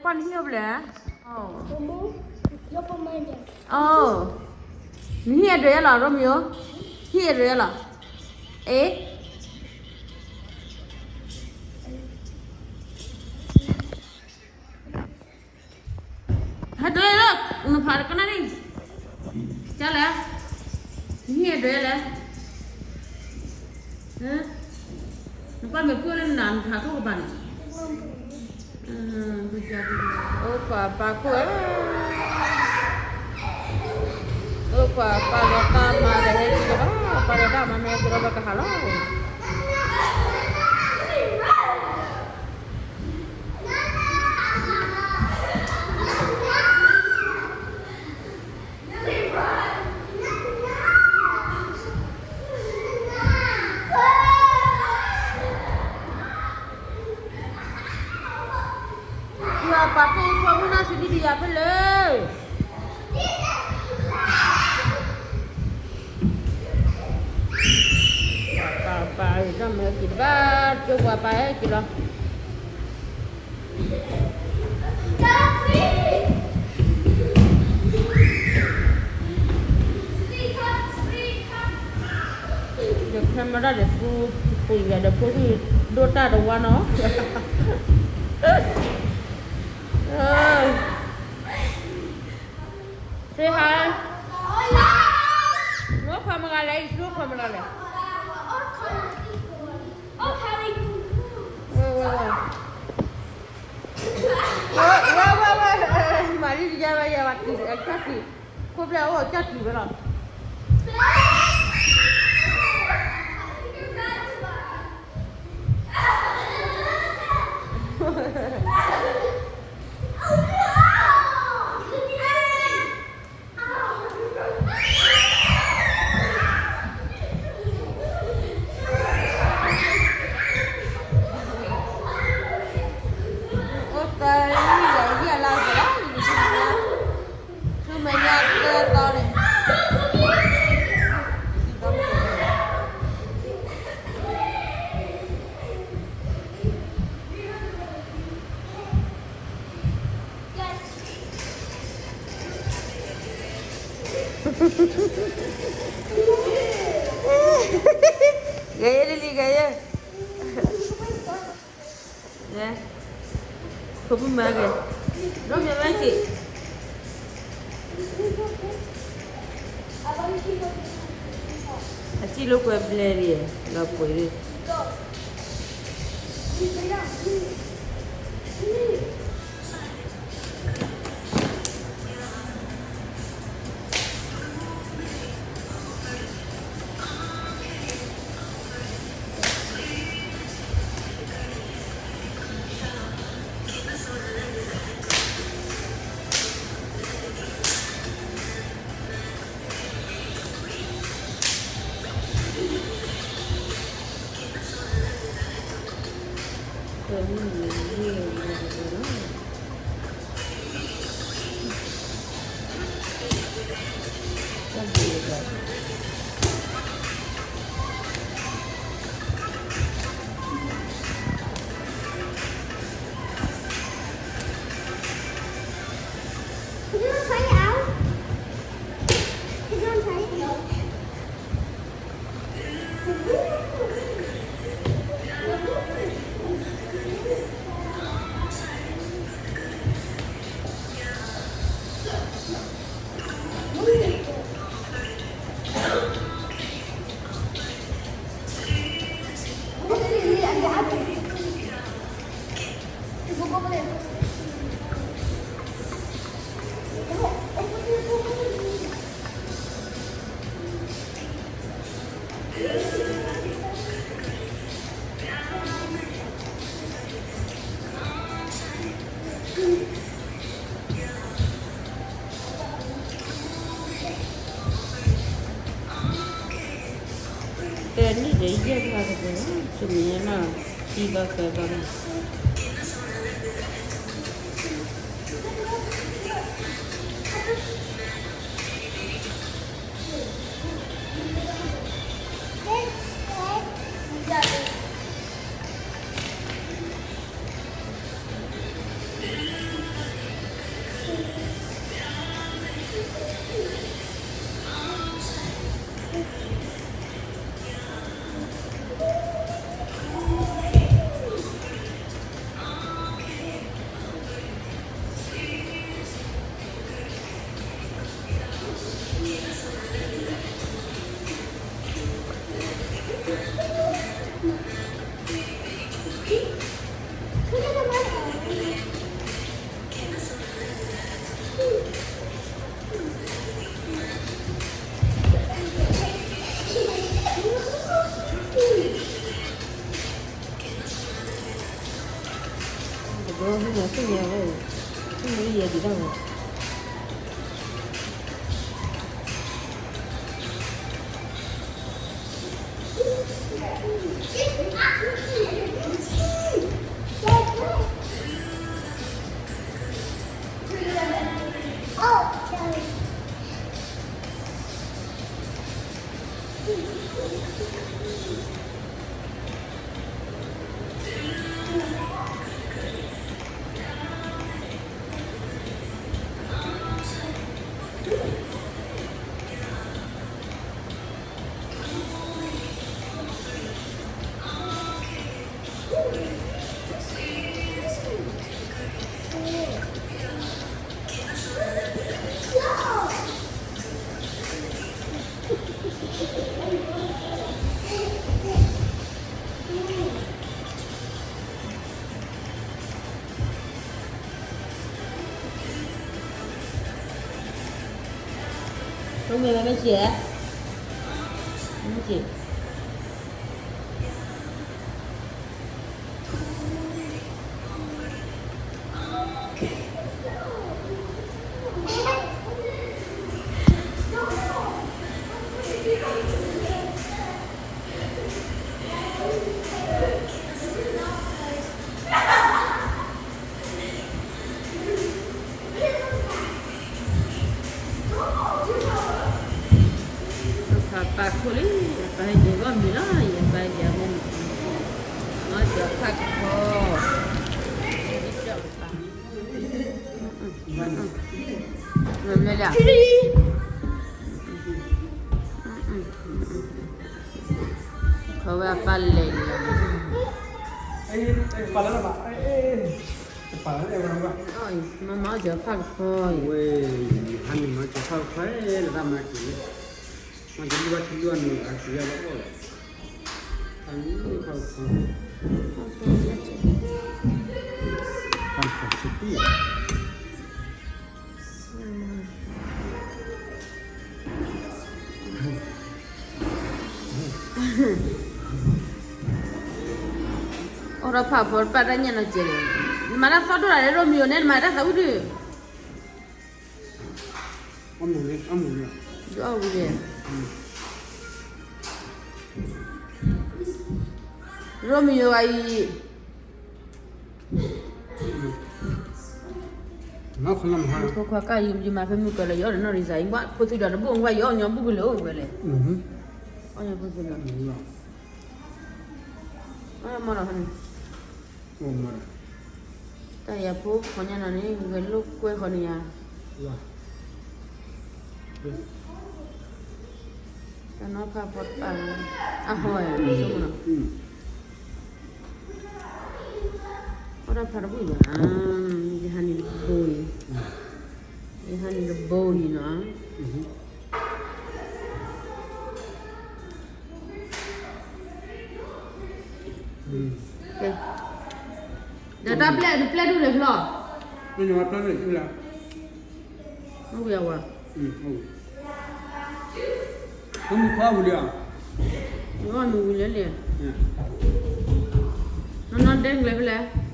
pan hiyo bla. Oh. Yo pemain. Oh. Ni ada ya lah Romeo. Ni ada ya lah. Eh? Ada ya lah. Nampak kan ni? Jalan. Ni ada ya lah. Hah? Nampak mereka orang nan hak apa ban? Begitu. Oh papa aku Oh papa lokal mana ni kita? Pada dah mana kita berkehalau. Pakai kamu nasi di dia boleh. Apa itu mungkin bar coba apa ya kira. The camera the food, punya the food dota the one no. Say hi. Look how many legs. Look how many legs. Oh, Harry. Wait. Mari dia bayar waktu. Cakap. Kau bela awak cakap bela. Gaya Lily gaya. Ya. Kau pun makan. Rom yang macam. Aci lo kau beli dia. Lapo ini. Ini dia juga ada semuanya lah tiba kebaran. 우리 얘기라고. Hôm nay mấy chị ạ? Mấy chị? Pak kuli, apa aja gua bilang ya baik ya men. Ngajak pak kok. Lala. Kau apa lagi? Kepala apa? Kepala yang berapa? Oh, mama ajak pak kok. Weh, hani macam apa? Lah macam macam dua tujuan ni, tiga apa? Hani kalau kan sepi. Orang papor padanya nak jadi. Mana foto ada Romeo ni, mana tahu tu? Amul. Jauh dia. Romeo ai. Nak kenal mana? Kau kau yum jima pun kalau yo nak resign, buat kau tu dah buang kau yo nyampu gelo boleh. Oh nyampu gelo. Ah mana kan? Oh mana? Tak ya pun, kau ni nani gelo kau kau ni ya. Ya. Kenapa pot pang? Ahoy, semua. Orang perlu ya. Jangan ini boy. Jangan ini boy na. Okay. Dah play dulu lah. Ini apa ni? Ila. Mau ya wa. Kamu kau boleh? Mau nunggu le. Nona deng le.